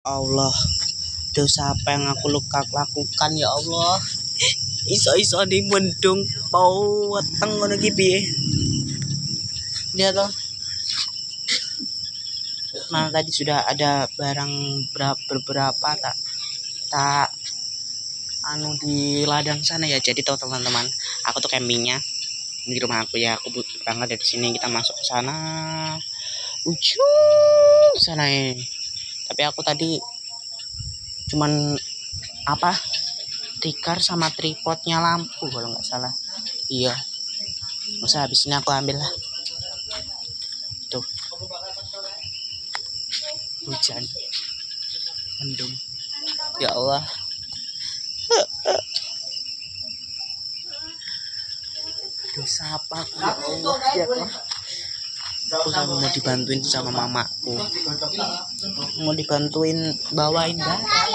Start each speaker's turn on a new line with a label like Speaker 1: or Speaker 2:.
Speaker 1: Allah, dosa apa yang aku lakukan ya Allah. Iso-iso di mendung pau weteng ngono iki piye? Lihat toh. Nah, tadi sudah ada barang beberapa tak anu di ladang sana ya. Jadi tahu teman-teman, aku tuh campingnya di rumah aku ya. Aku berangkat dari sini, kita masuk ke sana ujung sana ya. Tapi aku tadi cuman apa tikar sama tripodnya lampu kalau nggak salah. Iya, masa habis ini aku ambil lah. Tuh, hujan mendung ya Allah. Dosa apa aku ya Allah ya Allah. Aku mau dibantuin sama mamaku, mau dibantuin bawain barang